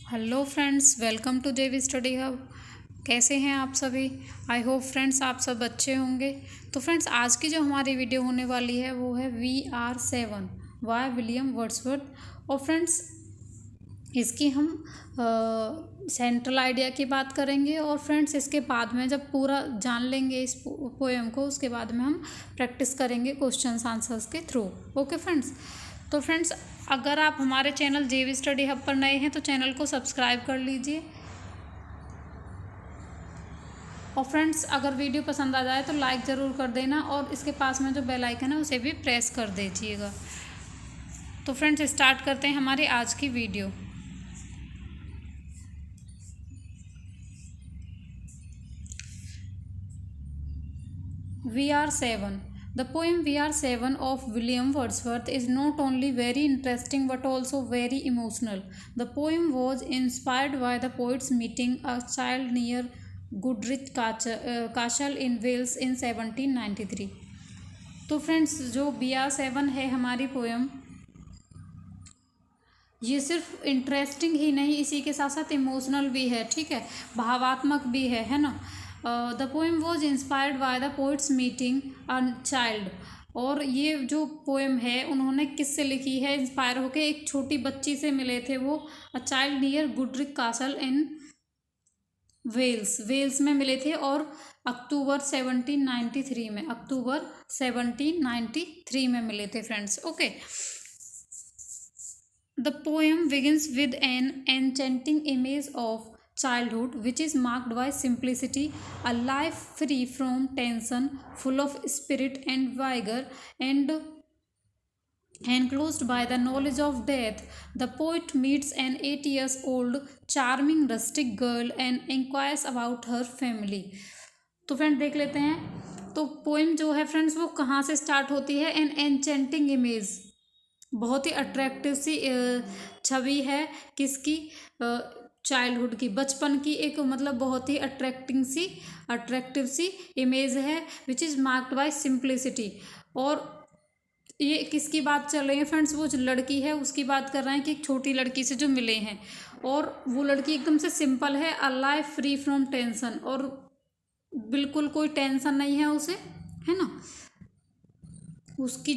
Hello friends, welcome to जेवी study hub. कैसे हैं आप सभी? आई होप फ्रेंड्स आप सब अच्छे होंगे। तो फ्रेंड्स, आज की जो हमारी वीडियो होने वाली है वो है VR7 बाय विलियम वर्ड्सवर्थ। और फ्रेंड्स, इसकी हम सेंट्रल आइडिया की बात करेंगे। और फ्रेंड्स, इसके बाद में जब पूरा जान लेंगे इस पोएम को, उसके बाद में हम प्रैक्टिस करेंगे क्वेश्चंस आंसर्स के थ्रू। Okay friends. तो फ्रेंड्स, अगर आप हमारे चैनल जेवी स्टडी हब पर नए हैं तो चैनल को सब्सक्राइब कर लीजिए। और फ्रेंड्स, अगर वीडियो पसंद आ जाए तो लाइक ज़रूर कर देना और इसके पास में जो बेल आइकन है उसे भी प्रेस कर दीजिएगा। तो फ्रेंड्स, स्टार्ट करते हैं हमारी आज की video. VR7. The poem VR7 of William Wordsworth is not only very interesting but also very emotional. The poem was inspired by the poets meeting a child near Goodrich Castle in Wales in 1793. तो friends, जो VR7 है हमारी poem, ये सिर्फ interesting ही नहीं, इसी के साथ साथ इमोशनल भी है। ठीक है, भावात्मक भी है ना। The poem was inspired by the poets meeting a child. और ये जो पोएम है उन्होंने किससे लिखी है? इंस्पायर होके एक छोटी बच्ची से मिले थे वो। A child near Goodrich castle in Wales में मिले थे। और अक्टूबर 1793 में मिले थे friends. Okay. The poem begins with an enchanting image of childhood, which is marked by simplicity, a life free from tension, full of spirit and vigor, and enclosed by the knowledge of death. The poet meets an 8 years old charming rustic girl and inquires about her family. तो friend देख लेते हैं। तो poem जो है friends वो कहाँ से स्टार्ट होती है? एन एनचेंटिंग इमेज, बहुत ही अट्रैक्टिव सी छवि है। किसकी? चाइल्डहुड की, बचपन की एक मतलब बहुत ही अट्रैक्टिव सी इमेज है। Which is marked by simplicity. और ये किसकी बात चल रही है फ्रेंड्स? वो जो लड़की है उसकी बात कर रहे हैं कि एक छोटी लड़की से जो मिले हैं। और वो लड़की एकदम से सिंपल है, a life free from tension, और बिल्कुल कोई टेंशन नहीं है उसे, है ना। उसकी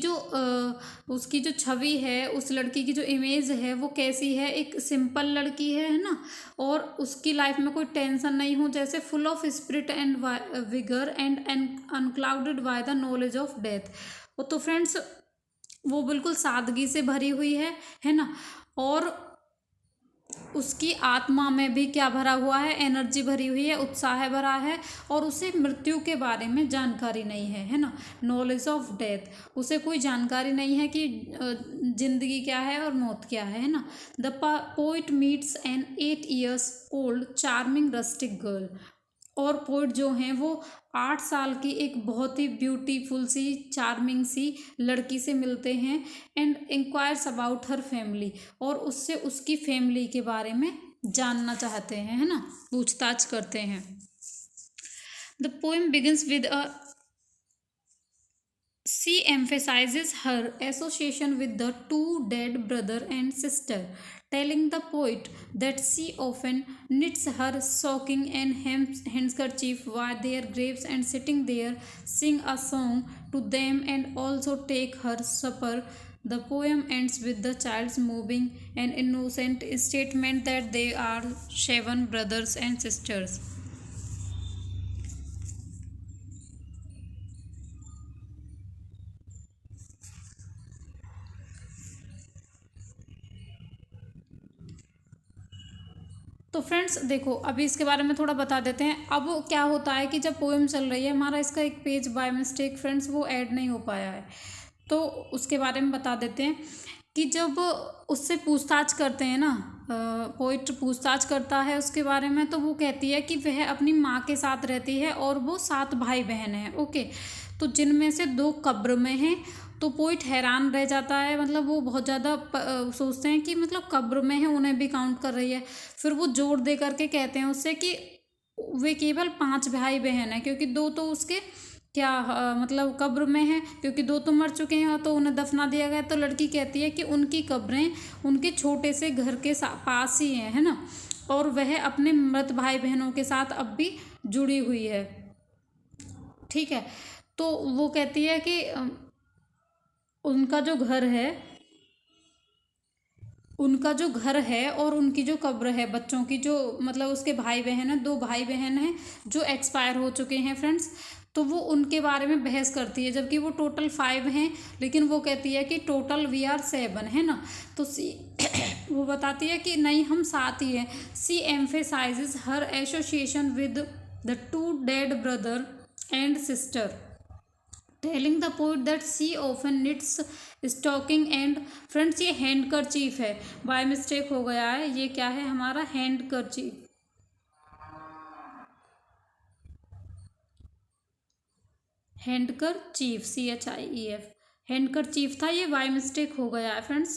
जो छवि है, उस लड़की की जो इमेज है वो कैसी है? एक सिंपल लड़की है ना। और उसकी लाइफ में कोई टेंशन नहीं हो, जैसे full of spirit and vigour and unclouded by the knowledge of death. तो फ्रेंड्स, वो बिल्कुल सादगी से भरी हुई है ना। और उसकी आत्मा में भी क्या भरा हुआ है? एनर्जी भरी हुई है, उत्साह भरा है। और उसे मृत्यु के बारे में जानकारी नहीं है ना। नॉलेज ऑफ डेथ, उसे कोई जानकारी नहीं है कि जिंदगी क्या है और मौत क्या है ना। The poet meets an 8 years old charming rustic girl. और पोइट जो हैं वो 8 साल की एक बहुत ही ब्यूटीफुल सी, चार्मिंग सी लड़की से मिलते हैं। And enquires about her family, और उससे उसकी फैमिली के बारे में जानना चाहते हैं, है ना, पूछताछ करते हैं। The poem begins with a She emphasizes her association with the two dead brother and sister, telling the poet that she often knits her stocking and handkerchief by their graves and sitting there sing a song to them and also take her supper. The poem ends with the child's moving and innocent statement that they are 7 brothers and sisters. तो friends देखो, अभी इसके बारे में थोड़ा बता देते हैं। अब क्या होता है कि जब पोएम चल रही है, हमारा इसका एक पेज बाय मिस्टेक फ्रेंड्स वो ऐड नहीं हो पाया है, तो उसके बारे में बता देते हैं कि जब उससे पूछताछ करते हैं ना, पोइट पूछताछ करता है उसके बारे में, तो वो कहती है कि वह अपनी माँ के साथ रहती है और वो 7 भाई बहन हैं। ओके। तो जिनमें से 2 कब्र में हैं। तो पोइट हैरान रह जाता है, मतलब वो बहुत ज़्यादा सोचते हैं कि मतलब कब्र में है, उन्हें भी काउंट कर रही है। फिर वो जोर दे करके कहते हैं उससे कि वे केवल 5 भाई बहन हैं, क्योंकि 2 तो उसके क्या मतलब कब्र में है, क्योंकि दो तो मर चुके हैं तो उन्हें दफना दिया गया। तो लड़की कहती है कि उनकी कब्रें उनके छोटे से घर के पास ही हैं, है ना, और वह अपने मृत भाई बहनों के साथ अब भी जुड़ी हुई है। ठीक है, तो वो कहती है कि उनका जो घर है, उनका जो घर है और उनकी जो कब्र है, बच्चों की जो मतलब उसके भाई बहन है, दो भाई बहन हैं जो एक्सपायर हो चुके हैं फ्रेंड्स। तो वो उनके बारे में बहस करती है, जबकि वो टोटल 5 हैं, लेकिन वो कहती है कि टोटल वी आर 7, है ना। तो सी वो बताती है कि नहीं, हम 7 ही हैं। She emphasizes her association with the 2 dead brother and sister, telling the poet that she often knits stocking and. Friends, ये हैंड करचीफ है, बाय मिस्टेक हो गया है, ये क्या है हमारा हैंड करचीफ, हैंड करचीफ, CHIEF, हैंड करचीफ था, ये बाय मिस्टेक हो गया है फ्रेंड्स,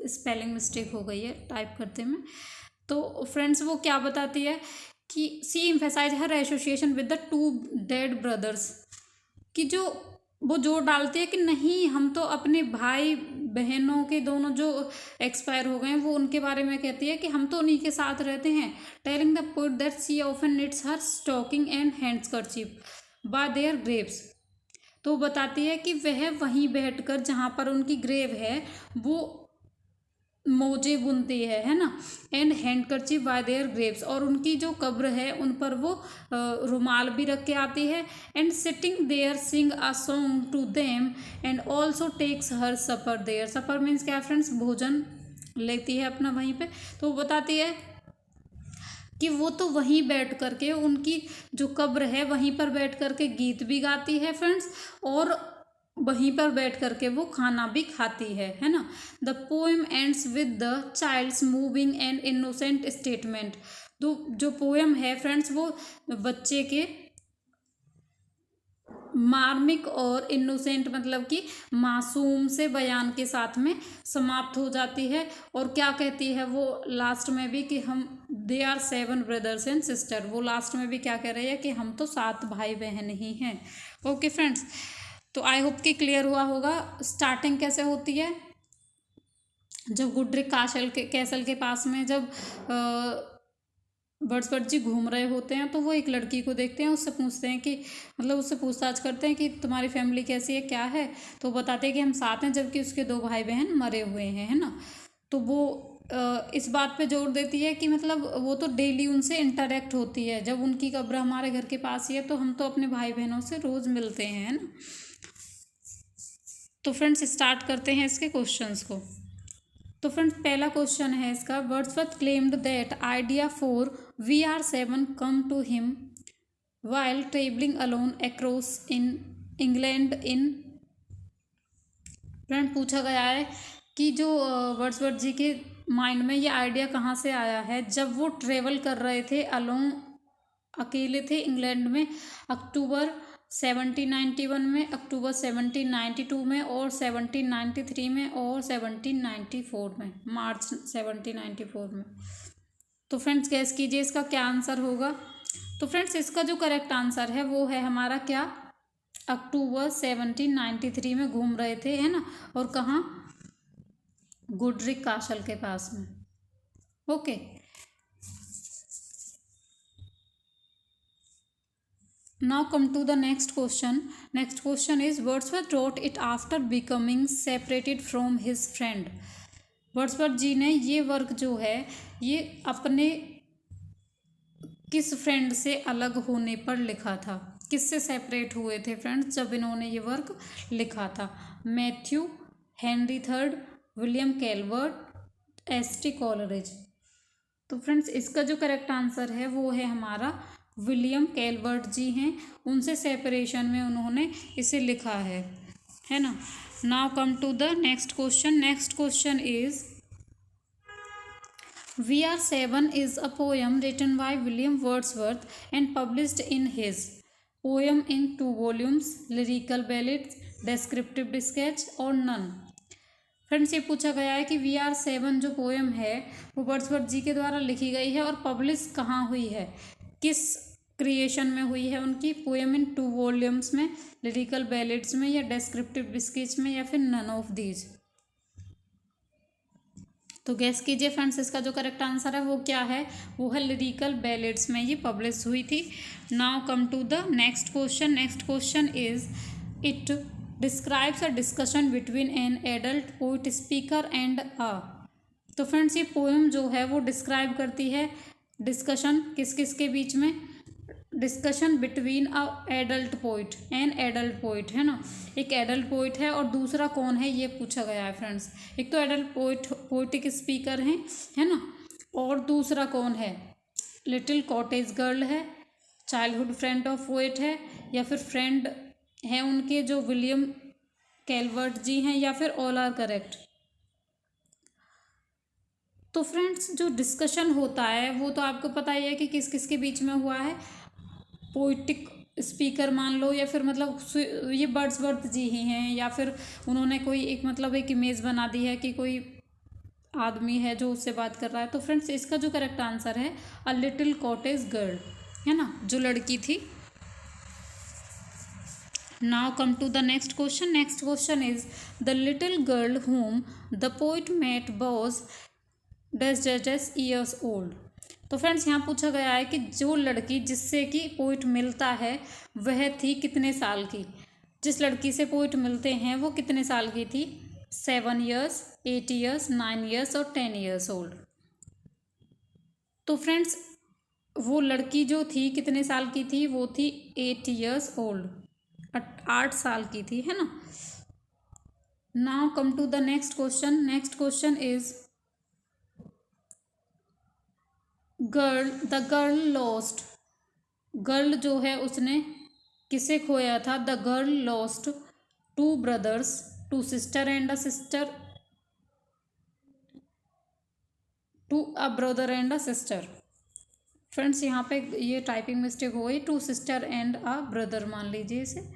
स्पेलिंग मिस्टेक हो गई है टाइप करते में। तो फ्रेंड्स वो क्या बताती है कि she emphasize her association with the 2 dead brothers, कि जो वो जोर डालती है कि नहीं, हम तो अपने भाई बहनों के दोनों जो एक्सपायर हो गए हैं वो उनके बारे में कहती है कि हम तो उन्हीं के साथ रहते हैं। Telling the poet that she often knits her stocking and handkerchief by their graves. तो वो बताती है कि वह वहीं बैठकर जहाँ पर उनकी ग्रेव है वो मोजे बुनती है ना, and handkerchief bye their Graves, और उनकी जो कब्र है उन पर वो रुमाल भी रख के आती है। And sitting there sing a song to them and also takes her supper there. Supper means क्या फ्रेंड्स, भोजन लेती है अपना वहीं पे। तो वो बताती है कि वो तो वहीं बैठ करके उनकी जो कब्र है वहीं पर बैठ करके गीत भी गाती है फ्रेंड्स, और वहीं पर बैठ करके वो खाना भी खाती है ना। The poem ends with the child's moving and innocent statement. तो जो पोएम है फ्रेंड्स वो बच्चे के मार्मिक और इनोसेंट मतलब कि मासूम से बयान के साथ में समाप्त हो जाती है। और क्या कहती है वो लास्ट में भी कि हम they are 7 brothers and sister, वो लास्ट में भी क्या कह रही है कि हम तो 7 भाई बहन ही हैं। ओके फ्रेंड्स, तो आई होप कि क्लियर हुआ होगा। स्टार्टिंग कैसे होती है, जब गुड्रिक कैसल के पास में जब वर्ड्सवर्थ जी घूम रहे होते हैं तो वो एक लड़की को देखते हैं, उससे पूछते हैं कि मतलब उससे पूछताछ करते हैं कि तुम्हारी फैमिली कैसी है, क्या है। तो बताते हैं कि हम 7 हैं, जबकि उसके 2 भाई बहन मरे हुए हैं, है ना। तो वो इस बात पे जोर देती है कि मतलब वो तो डेली उनसे इंटरेक्ट होती है, जब उनकी कब्र हमारे घर के पास ही है तो हम तो अपने भाई बहनों से रोज़ मिलते हैं, है ना। तो फ्रेंड्स स्टार्ट करते हैं इसके क्वेश्चंस को। तो फ्रेंड्स पहला क्वेश्चन है इसका, Wordsworth claimed that idea for we are 7 come to him while travelling alone across in England in. Friend पूछा गया है कि जो वर्ड्सवर्थ जी के माइंड में ये आइडिया कहाँ से आया है, जब वो ट्रेवल कर रहे थे अलोन, अकेले थे इंग्लैंड में, अक्टूबर 1791 में, अक्टूबर 1792 में, और 1793 में, और 1794 में, मार्च 1794 में। तो फ्रेंड्स गैस कीजिए इसका क्या आंसर होगा। तो फ्रेंड्स इसका जो करेक्ट आंसर है वो है हमारा क्या, अक्टूबर 1793 में घूम रहे थे, है ना, और कहाँ, गुडरिक कासल के पास में। Okay, now come to the next question. Next question is, Wordsworth wrote it after becoming separated from his friend. Wordsworth ji ने ये वर्क जो है ये अपने किस फ्रेंड से अलग होने पर लिखा था, किससे सेपरेट हुए थे फ्रेंड्स जब इन्होंने ये वर्क लिखा था। Matthew, Henry third, William Calvert, ST Coleridge. तो फ्रेंड्स इसका जो करेक्ट आंसर है वो है हमारा विलियम कैलवर्ट जी हैं, उनसे सेपरेशन में उन्होंने इसे लिखा है ना। Now come to the next question. Next question is, we are 7 is a poem written by William Wordsworth and published in his poem in 2 volumes, lyrical ballads, descriptive sketch और नन। फ्रेंड्स ये पूछा गया है कि वी आर 7 जो poem है वो वर्ड्सवर्थ जी के द्वारा लिखी गई है और पब्लिश कहाँ हुई है, किस क्रिएशन में हुई है उनकी? पोएम इन 2 वॉल्यूम्स में, लिरिकल बैलेड्स में, या डेस्क्रिप्टिव स्केच में, या फिर नन ऑफ दीज? तो गैस कीजिए फ्रेंड्स, इसका जो करेक्ट आंसर है वो क्या है? वो है लिरिकल बैलेड्स में ये पब्लिश हुई थी। Now come to the next question. Next question is it describes a discussion between an adult poet speaker and a. तो फ्रेंड्स ये पोएम जो है वो डिस्क्राइब करती है डिस्कशन किस किस के बीच में? Discussion between a adult poet, N adult poet है ना, एक एडल्ट पोइट है और दूसरा कौन है ये पूछा गया है फ्रेंड्स। एक तो एडल्ट पोइट पोइटिक स्पीकर है ना, और दूसरा कौन है? लिटिल कॉटेज गर्ल है, चाइल्डहुड फ्रेंड ऑफ पोइट है, या फिर फ्रेंड है उनके जो विलियम कैलवर्ट जी हैं, या फिर ऑल आर करेक्ट? तो फ्रेंड्स जो डिस्कशन होता है वो तो आपको पता ही है कि किस किस के बीच में हुआ है। पोइटिक स्पीकर मान लो, या फिर मतलब ये वर्ड्सवर्थ जी ही हैं, या फिर उन्होंने कोई एक मतलब एक इमेज बना दी है कि कोई आदमी है जो उससे बात कर रहा है। तो फ्रेंड्स इसका जो करेक्ट आंसर है अ लिटिल कॉटेज गर्ल, है ना, जो लड़की थी। Now come to the next question. Next question is the little girl whom the poet met was dash years old. तो फ्रेंड्स यहाँ पूछा गया है कि जो लड़की जिससे कि पोइट मिलता है वह थी कितने साल की? जिस लड़की से पोइट मिलते हैं वो कितने साल की थी? 7 ईयर्स, 8 ईयर्स, 9 ईयर्स और 10 ईयर्स ओल्ड। तो फ्रेंड्स वो लड़की जो थी कितने साल की थी? वो थी 8 ईयर्स ओल्ड, 8 साल की थी, है ना। Now come to the next question. Next question is the girl lost. Girl जो है उसने किसे खोया था? The girl lost 2 brothers, 2 sister and a sister, two a brother and a sister. Friends यहाँ पे ये टाइपिंग मिस्टेक हो गई, 2 सिस्टर एंड अ ब्रदर मान लीजिए इसे।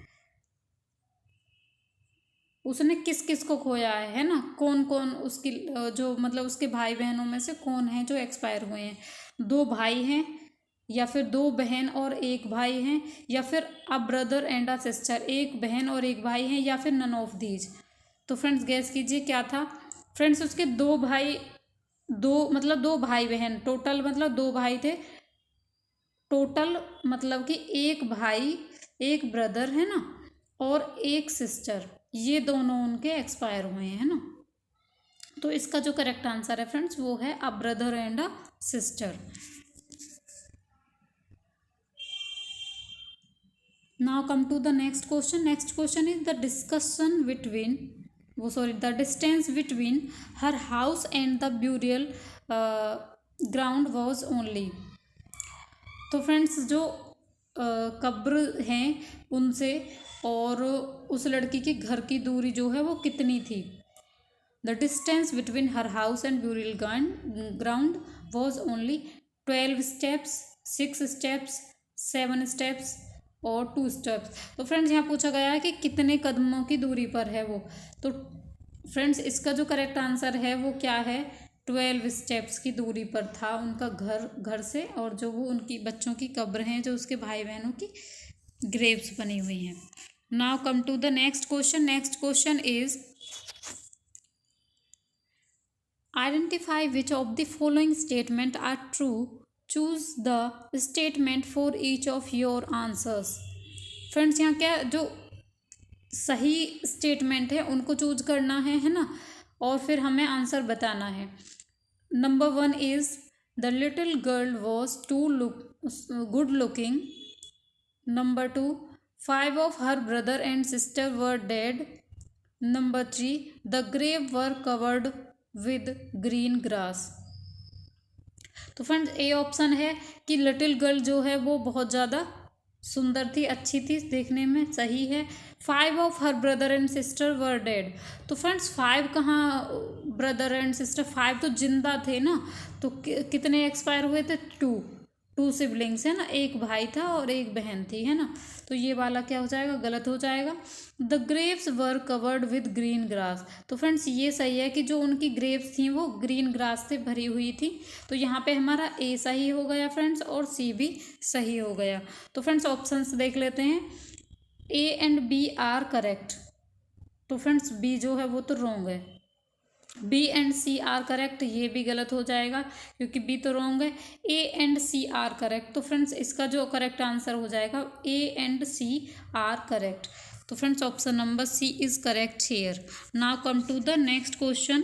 उसने किस किस को खोया है ना, कौन कौन उसकी जो मतलब उसके भाई बहनों में से कौन है जो एक्सपायर हुए हैं? 2 भाई हैं, या फिर 2 बहन और 1 भाई हैं, या फिर अ ब्रदर एंड अ सिस्टर, 1 बहन और 1 भाई हैं, या फिर नन ऑफ दीज? तो फ्रेंड्स गैस कीजिए क्या था? फ्रेंड्स उसके 2 भाई, 2 भाई बहन, टोटल मतलब 2 भाई थे टोटल, मतलब कि 1 भाई, 1 ब्रदर है ना, और 1 सिस्टर, ये दोनों उनके एक्सपायर हुए हैं, है ना। तो इसका जो करेक्ट आंसर है फ्रेंड्स वो है a brother and a sister. Now come to the next question. Next question is the discussion between the distance between her house and the burial ground was only. तो friends जो कब्र हैं उनसे और उस लड़की के घर की दूरी जो है वो कितनी थी? The distance between her house and burial ground was only 12 steps, 6 steps, 7 steps और 2 स्टेप्स। तो फ्रेंड्स यहाँ पूछा गया है कि कितने कदमों की दूरी पर है वो। तो फ्रेंड्स इसका जो करेक्ट आंसर है वो क्या है? 12 स्टेप्स की दूरी पर था उनका घर से, और जो वो उनकी बच्चों की कब्र हैं जो उसके भाई बहनों की ग्रेव्स बनी हुई हैं। Now come to the next question. Next question is identify which of the following statement are true, choose the statement for each of your answers. Friends यहाँ क्या जो सही स्टेटमेंट है उनको चूज करना है ना, और फिर हमें आंसर बताना है। Number 1 is the little girl was too good looking. Number 2, 5 of her brother and sister were dead. Number 3, the grave were covered with green grass. तो फ्रेंड्स ए ऑप्शन है कि लिटिल गर्ल जो है वो बहुत ज़्यादा सुंदर थी, अच्छी थी देखने में, सही है। 5 of her brother and sister were dead। तो फ्रेंड्स 5 कहाँ ब्रदर एंड सिस्टर, 5 तो जिंदा थे ना, तो कितने एक्सपायर हुए थे? 2। 2 सिबलिंग्स है ना, एक भाई था और एक बहन थी, है ना। तो ये वाला क्या हो जाएगा, गलत हो जाएगा। The grapes were covered with green grass. तो फ्रेंड्स ये सही है कि जो उनकी ग्रेप्स थी वो ग्रीन ग्रास से भरी हुई थी। तो यहाँ पे हमारा ए सही हो गया फ्रेंड्स, और सी भी सही हो गया। तो फ्रेंड्स ऑप्शंस देख लेते हैं। A and B are correct. तो फ्रेंड्स बी जो है वो तो रॉन्ग है। B and C are correct, ये भी गलत हो जाएगा क्योंकि बी तो रॉन्ग है। A and C are correct. तो फ्रेंड्स इसका जो करेक्ट आंसर हो जाएगा A and C are correct. तो friends option number C is correct here. Now come to the next question.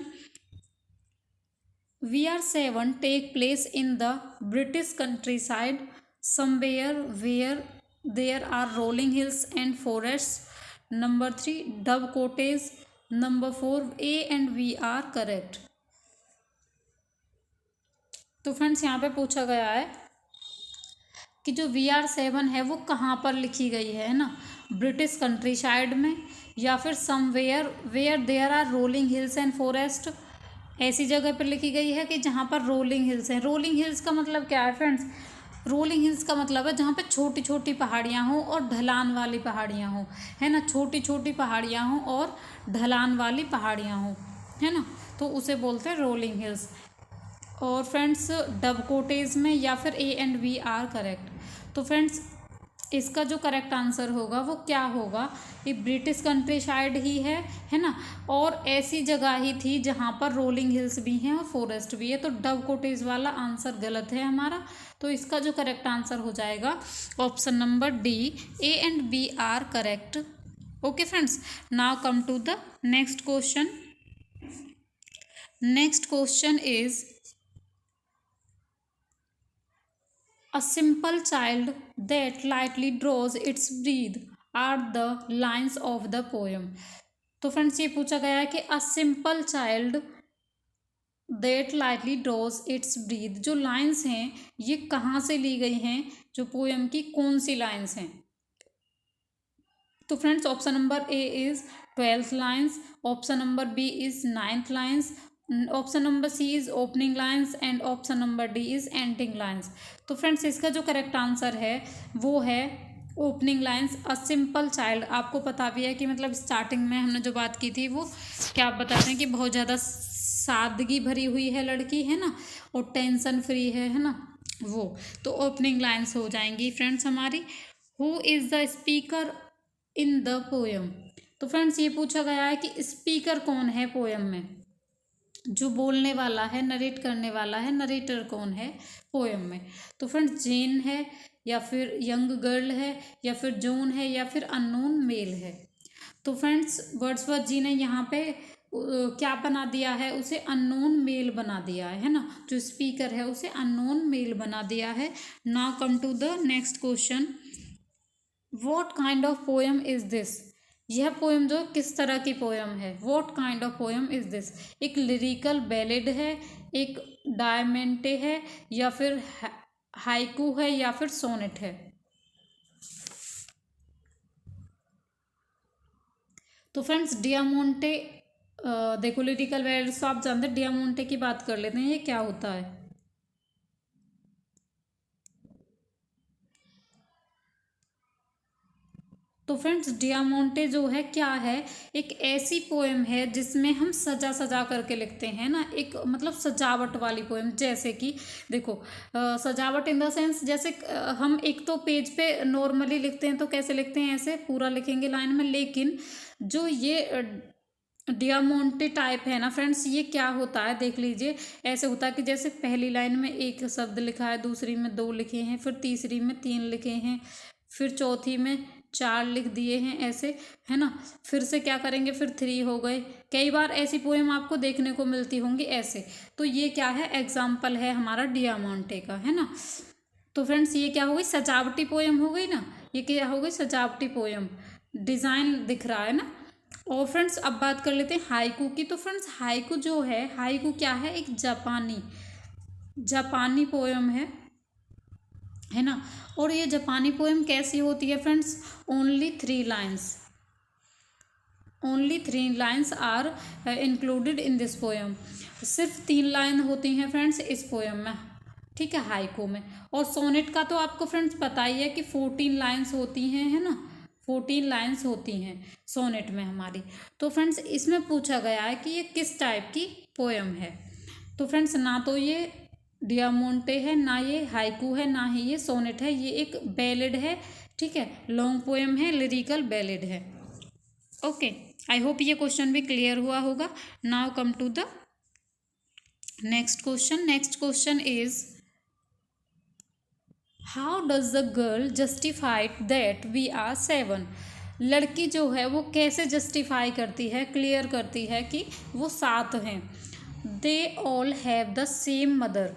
VR7 take place in the British countryside somewhere where there are rolling hills and forests. Number 3 Dove Cottage. Number 4 A and B are correct. तो friends यहाँ पे पूछा गया है कि जो VR7 है वो कहाँ पर लिखी गई है ना, ब्रिटिश कंट्री साइड में, या फिर somewhere where there are rolling hills and forest, ऐसी जगह पर लिखी गई है कि जहाँ पर रोलिंग हिल्स हैं। रोलिंग हिल्स का मतलब क्या है फ्रेंड्स, रोलिंग हिल्स का मतलब है जहाँ पे छोटी छोटी पहाड़ियाँ हों और ढलान वाली पहाड़ियाँ हों, है ना, छोटी छोटी पहाड़ियाँ हों और ढलान वाली पहाड़ियाँ हों, है ना, तो उसे बोलते हैं रोलिंग हिल्स। और फ्रेंड्स डब कोटेज में या फिर A and B are correct. तो फ्रेंड्स इसका जो करेक्ट आंसर होगा वो क्या होगा, ये ब्रिटिश कंट्री साइड ही है ना, और ऐसी जगह ही थी जहाँ पर रोलिंग हिल्स भी हैं और फॉरेस्ट भी है। तो डब कोटेज वाला आंसर गलत है हमारा। तो इसका जो करेक्ट आंसर हो जाएगा option number D, A and B are correct. Okay friends, now come to the next question. Next question is A simple child that lightly draws its breath are the lines of the poem. तो friends ये पूछा गया है कि a simple child that lightly draws its breath, जो lines हैं ये कहाँ से ली गई हैं, जो पोएम की कौन सी लाइन्स हैं। तो friends option number A is 12th lines, option number B is 9th lines, option number C is opening lines and option number D is ending lines. तो फ्रेंड्स इसका जो करेक्ट आंसर है वो है opening lines. A simple child, आपको पता भी है कि मतलब स्टार्टिंग में हमने जो बात की थी वो क्या बताते हैं कि बहुत ज़्यादा सादगी भरी हुई है लड़की, है ना, और टेंशन फ्री है ना वो। तो ओपनिंग लाइन्स हो जाएंगी फ्रेंड्स हमारी। Who is the speaker in the poem. तो फ्रेंड्स ये पूछा गया है कि स्पीकर कौन है पोएम में, जो बोलने वाला है, नरेट करने वाला है, नरेटर कौन है पोएम में। तो फ्रेंड्स जेन है या फिर यंग गर्ल है या फिर जॉन है या फिर अननोन मेल है। तो फ्रेंड्स वर्ड्सवर्थ जी ने यहाँ पे क्या बना दिया है, उसे अननोन मेल बना दिया है ना, जो स्पीकर है उसे अननोन मेल बना दिया है। Now come to the next question. What kind of poem is this. यह पोएम जो किस तरह की पोएम है, what kind of poem is this. एक लिरिकल बैलेड है, एक डायमेंटे है, या फिर हाइकू है, या फिर सोनेट है। तो फ्रेंड्स डियामोंटे, देखो लिरिकल बैलेड तो आप जानते हैं, डियामोंटे की बात कर लेते हैं, ये क्या होता है। तो फ्रेंड्स डियामोंटे जो है क्या है, एक ऐसी पोएम है जिसमें हम सजा सजा करके लिखते हैं ना, एक मतलब सजावट वाली पोएम। जैसे कि देखो सजावट इन द सेंस, जैसे हम एक तो पेज पे नॉर्मली लिखते हैं तो कैसे लिखते हैं, ऐसे पूरा लिखेंगे लाइन में, लेकिन जो ये डियामोंटे टाइप है ना फ्रेंड्स, ये क्या होता है देख लीजिए। ऐसे होता है कि जैसे पहली लाइन में एक शब्द लिखा है, दूसरी में 2 लिखे हैं, फिर तीसरी में 3 लिखे हैं, फिर चौथी में 4 लिख दिए हैं, ऐसे, है ना, फिर से क्या करेंगे, फिर 3 हो गए। कई बार ऐसी पोएम आपको देखने को मिलती होंगी ऐसे। तो ये क्या है, एग्जाम्पल है हमारा डियामोंटे का, है ना। तो फ्रेंड्स ये क्या हो गई, सजावटी पोएम हो गई ना, ये क्या हो गई, सजावटी पोएम, डिज़ाइन दिख रहा है ना। और फ्रेंड्स अब बात कर लेते हैं हाइकू की। तो फ्रेंड्स हाइकू जो है, हाइकू क्या है, एक जापानी पोएम है ना। और ये जापानी पोएम कैसी होती है friends, only 3 lines are included in this poem. सिर्फ 3 लाइन होती हैं फ्रेंड्स इस पोएम में। ठीक है, हाइकू में। और सोनेट का तो आपको फ्रेंड्स पता ही है कि 14 लाइन्स होती हैं, है ना, 14 लाइन्स होती हैं सोनेट में हमारी। तो फ्रेंड्स इसमें पूछा गया है कि ये किस टाइप की पोएम है। तो फ्रेंड्स ना तो ये डियामोंटे है, ना ये हाइकू है, ना ही ये सोनेट है, ये एक बैलेड है। ठीक है, लॉन्ग पोएम है, लिरिकल बैलेड है। ओके, आई होप ये क्वेश्चन भी क्लियर हुआ होगा। Now come to the next question. Next question is how does the girl justified that we are 7। लड़की जो है वो कैसे जस्टिफाई करती है, क्लियर करती है कि वो 7 हैं। They all have the same mother,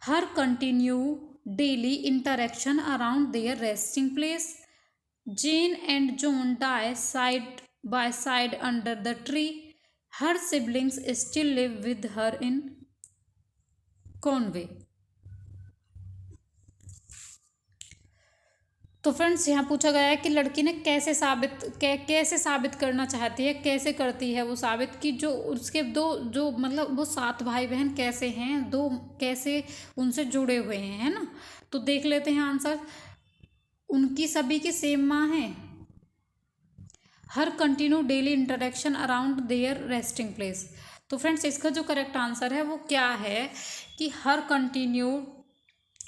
her continue daily interaction around their resting place, Jane and John die side by side under the tree, her siblings still live with her in Conway. तो friends यहाँ पूछा गया है कि लड़की ने कैसे साबित करना चाहती है, कैसे करती है वो साबित कि जो उसके दो जो मतलब वो 7 भाई बहन कैसे हैं, दो कैसे उनसे जुड़े हुए हैं, है ना। तो देख लेते हैं आंसर। उनकी सभी की सेम माँ है, her continue daily interaction around their resting place. तो फ्रेंड्स इसका जो करेक्ट आंसर है वो क्या है कि her continue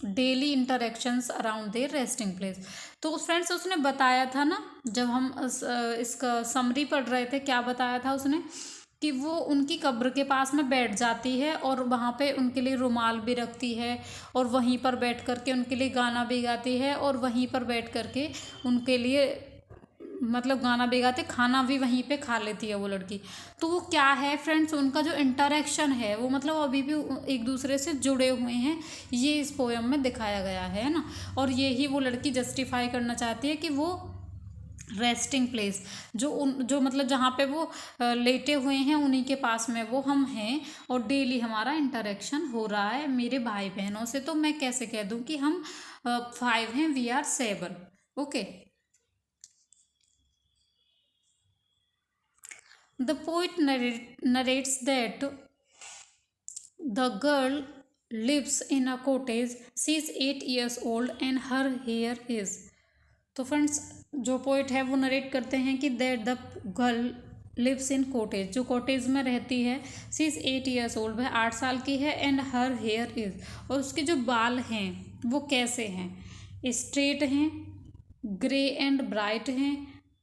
daily interactions around their resting place. तो फ्रेंड्स उसने बताया था ना, जब हम इसका समरी पढ़ रहे थे, क्या बताया था उसने कि वो उनकी कब्र के पास में बैठ जाती है और वहाँ पे उनके लिए रुमाल भी रखती है और वहीं पर बैठ कर के उनके लिए गाना भी गाती है और वहीं पर बैठ कर के उनके लिए मतलब गाना भी गाते, खाना भी वहीं पे खा लेती है वो लड़की। तो वो क्या है फ्रेंड्स, उनका जो इंटरेक्शन है वो मतलब अभी भी एक दूसरे से जुड़े हुए हैं, ये इस पोएम में दिखाया गया है ना। और यही वो लड़की जस्टिफाई करना चाहती है कि वो रेस्टिंग प्लेस जो मतलब जहाँ पे वो लेटे हुए हैं उन्हीं के पास में वो हम हैं और डेली हमारा इंटरेक्शन हो रहा है मेरे भाई बहनों से। तो मैं कैसे कह दूँ कि हम 5 हैं, we are 7। Okay, the poet narrates that the girl lives in a cottage. She is 8 years old and her hair is. तो फ्रेंड्स जो पोइट है वो नरेट करते हैं कि that the girl lives in cottage, जो कॉटेज में रहती है, सी इज़ 8 years old, वह 8 साल की है, एंड हर हेयर इज़, और उसके जो बाल हैं वो कैसे हैं, स्ट्रेट हैं, ग्रे एंड ब्राइट हैं,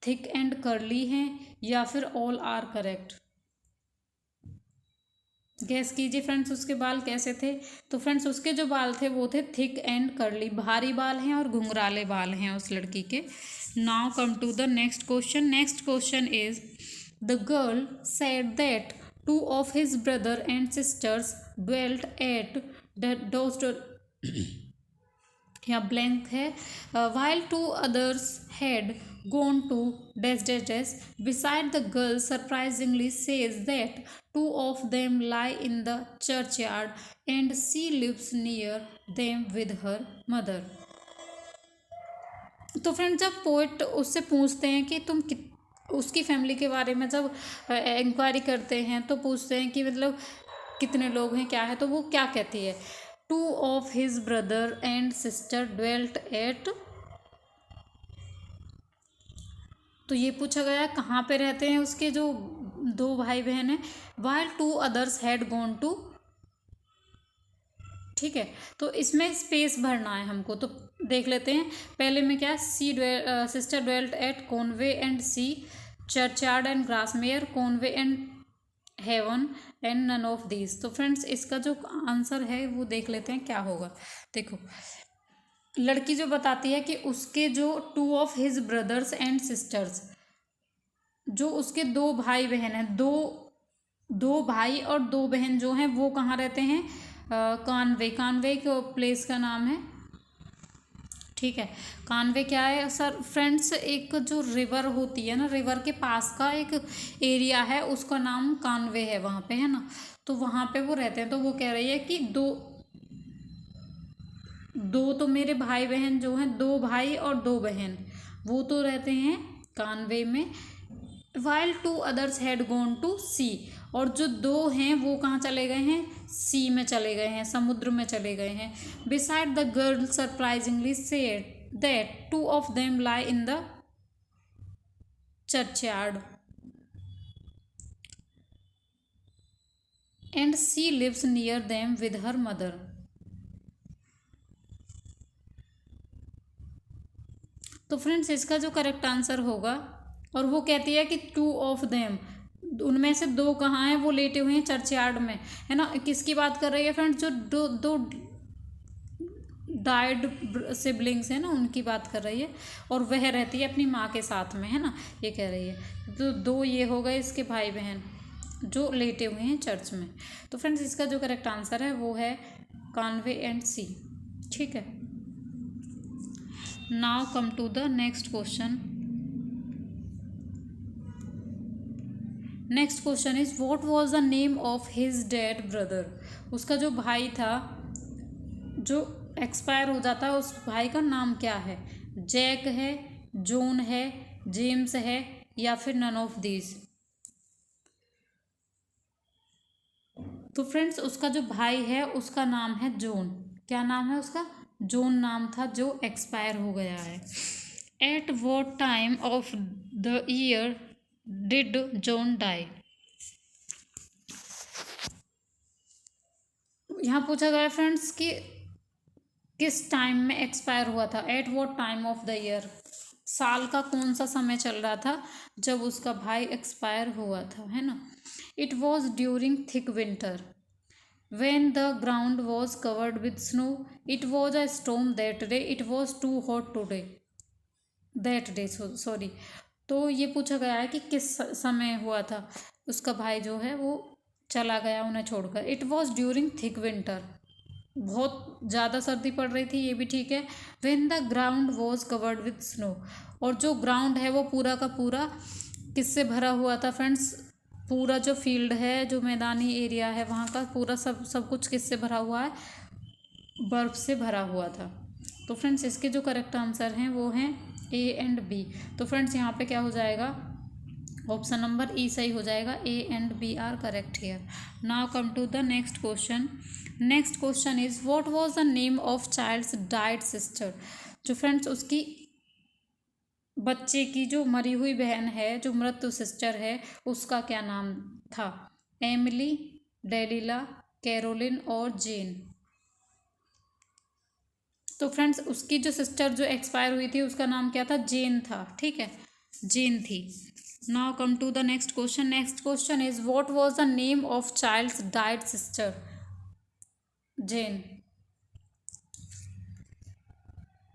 थिक एंड कर्ली हैं, या फिर ऑल आर करेक्ट। गैस कीजिए फ्रेंड्स उसके बाल कैसे थे। तो फ्रेंड्स उसके जो बाल थे वो थे थिक एंड कर्ली, भारी बाल हैं और घुंघराले बाल हैं उस लड़की के। Now come to the next question. Next question is the girl said that 2 of his brother and sisters dwelt at the या ब्लैंक है, while 2 others had gone to dash dash dash. Beside the girl surprisingly says that 2 of them lie in the churchyard and she lives near them with her mother. तो friend जब poet उससे पूछते हैं कि तुम उसकी family के बारे में जब इंक्वायरी करते हैं तो पूछते हैं कि मतलब कितने लोग हैं, क्या है, तो वो क्या कहती है, 2 of his brother and sister dwelt at। तो ये पूछा गया कहाँ पे रहते हैं उसके जो 2 भाई बहन हैं, while 2 others had gone to। ठीक है, तो इसमें स्पेस भरना है हमको, तो देख लेते हैं। पहले में क्या, sister dwelt at Conway and sea, churchyard and Grasmere, Conway and heaven and none of these. तो फ्रेंड्स इसका जो आंसर है वो देख लेते हैं क्या होगा। देखो लड़की जो बताती है कि उसके जो 2 of his brothers and sisters, जो उसके 2 भाई बहन हैं, दो भाई और 2 बहन जो हैं वो कहाँ रहते हैं, कानवे। कानवे के प्लेस का नाम है, ठीक है। कानवे क्या है सर फ्रेंड्स, एक जो रिवर होती है ना, रिवर के पास का एक एरिया है, उसका नाम कानवे है वहाँ पे, है ना। तो वहाँ पे वो रहते हैं। तो वो कह रही है कि दो तो मेरे भाई बहन जो हैं, 2 भाई और 2 बहन, वो तो रहते हैं कानवे में, while 2 others had gone to sea। और जो 2 हैं वो कहाँ चले गए हैं, सी में चले गए हैं, समुद्र में चले गए हैं। Beside the girl surprisingly said that 2 of them lie in the churchyard and she lives near them with her mother. तो फ्रेंड्स इसका जो करेक्ट आंसर होगा, और वो कहती है कि 2 ऑफ देम, उनमें से 2 कहाँ हैं, वो लेटे हुए हैं चर्चयार्ड में, है ना। किसकी बात कर रही है फ्रेंड्स, जो दो डाइड सिबलिंग्स है ना, उनकी बात कर रही है, और वह रहती है अपनी माँ के साथ में, है ना, ये कह रही है। तो 2 ये हो गए इसके भाई बहन जो लेटे हुए हैं चर्च में। तो फ्रेंड्स इसका जो करेक्ट आंसर है वो है कॉन्वे एंड सी, ठीक है। Now come to the next question. Next question is what was the name of his dead brother. उसका जो भाई था जो एक्सपायर हो जाता है, उस भाई का नाम क्या है। जैक है, जॉन है, जेम्स है, या फिर नन ऑफ दीज। तो फ्रेंड्स उसका जो भाई है उसका नाम है जॉन। क्या नाम है उसका, जॉन नाम था, जो एक्सपायर हो गया है। At what time of the year did John die. यहाँ पूछा गया फ्रेंड्स कि किस टाइम में एक्सपायर हुआ था। Eight what time of the year, साल का कौन सा समय चल रहा था जब उसका भाई एक्सपायर हुआ था, है ना। It was during thick winter when the ground was covered with snow. It was a storm that day. It was too hot today that day, sorry। तो ये पूछा गया है कि किस समय हुआ था उसका भाई जो है वो चला गया उन्हें छोड़कर। It was during thick winter, बहुत ज़्यादा सर्दी पड़ रही थी, ये भी ठीक है। when the ground was covered with snow, और जो ग्राउंड है वो पूरा का पूरा किससे भरा हुआ था फ्रेंड्स, पूरा जो फील्ड है, जो मैदानी एरिया है वहाँ का पूरा सब कुछ किससे भरा हुआ है, बर्फ़ से भरा हुआ था। तो फ्रेंड्स इसके जो करेक्ट आंसर हैं वो हैं ए एंड बी। तो फ्रेंड्स यहाँ पे क्या हो जाएगा, ऑप्शन नंबर ई सही हो जाएगा। A and B are correct here. Now come to the next question. Next question is what was the name of child's died sister. जो फ्रेंड्स उसकी बच्चे की जो मरी हुई बहन है, जो मृत्यु सिस्टर है, उसका क्या नाम था। एमिली, डेलिला, कैरोलिन और जेन। तो फ्रेंड्स उसकी जो सिस्टर जो एक्सपायर हुई थी उसका नाम क्या था, जेन था, ठीक है, जेन थी। Now come to the next question. Next question is what was the name of child's died sister. Jane.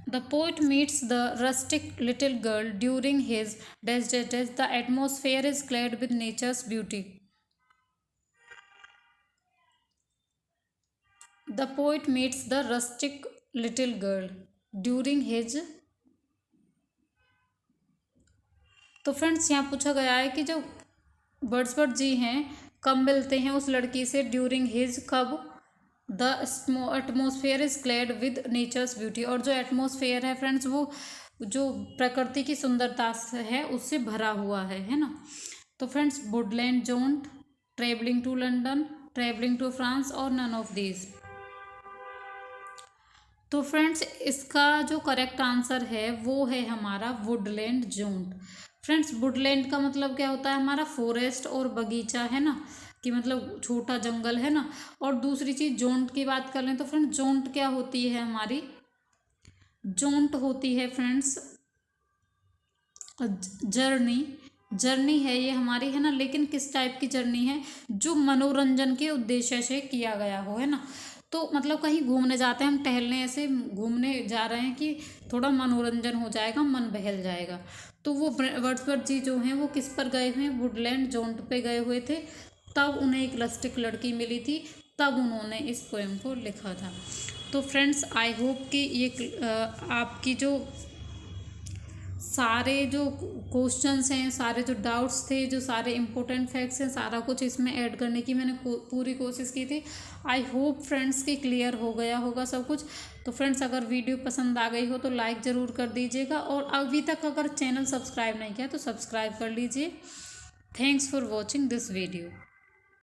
The poet meets the rustic little girl during his dash. The atmosphere is clad with nature's beauty. The poet meets the rustic little girl during his। तो friends यहाँ पूछा गया है कि जो Wordsworth जी हैं कब मिलते हैं उस लड़की से, ड्यूरिंग हिज, कब। The atmosphere is clad with nature's beauty, और जो एटमोसफेयर है फ्रेंड्स वो जो प्रकृति की सुंदरता है उससे भरा हुआ है ना। तो friends woodland jaunt, travelling to London, travelling to France और नन ऑफ दीज। तो फ्रेंड्स इसका जो करेक्ट आंसर है वो है हमारा वुडलैंड जोंट। फ्रेंड्स वुडलैंड का मतलब क्या होता है, हमारा फॉरेस्ट और बगीचा, है ना, कि मतलब छोटा जंगल, है ना। और दूसरी चीज़ जोंट की बात कर लें तो फ्रेंड्स जोंट क्या होती है हमारी, जोंट होती है फ्रेंड्स जर्नी है ये हमारी, है ना। लेकिन किस टाइप की जर्नी है, जो मनोरंजन के उद्देश्य से किया गया हो, है ना। तो मतलब कहीं घूमने जाते हैं हम, टहलने ऐसे घूमने जा रहे हैं कि थोड़ा मनोरंजन हो जाएगा, मन बहल जाएगा। तो वो वर्ड्सवर्थ जी जो हैं वो किस पर गए हुए हैं, वुडलैंड जोंट पे गए हुए थे। तब उन्हें एक रस्टिक लड़की मिली थी, तब उन्होंने इस पोएम को लिखा था। तो फ्रेंड्स आई होप कि ये आपकी जो सारे जो क्वेश्चंस हैं, सारे जो डाउट्स थे, जो सारे इम्पोर्टेंट फैक्ट्स हैं, सारा कुछ इसमें ऐड करने की मैंने पूरी कोशिश की थी। आई होप फ्रेंड्स कि क्लियर हो गया होगा सब कुछ। तो फ्रेंड्स अगर वीडियो पसंद आ गई हो तो लाइक ज़रूर कर दीजिएगा, और अभी तक अगर चैनल सब्सक्राइब नहीं किया तो सब्सक्राइब कर लीजिए। Thanks for watching this video.